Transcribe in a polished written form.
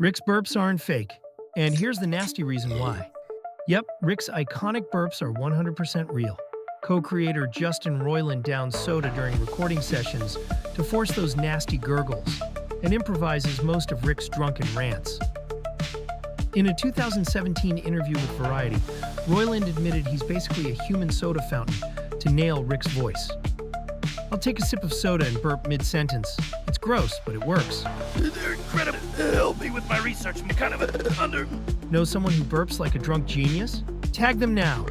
Rick's burps aren't fake, and here's the nasty reason why. Yep, Rick's iconic burps are 100% real. Co-creator Justin Roiland downs soda during recording sessions to force those nasty gurgles, and improvises most of Rick's drunken rants. In a 2017 interview with Variety, Roiland admitted he's basically a human soda fountain to nail Rick's voice. I'll take a sip of soda and burp mid-sentence. It's gross, but it works. They're incredible. Help me with my research. I'm kind of under... Know someone who burps like a drunk genius? Tag them now.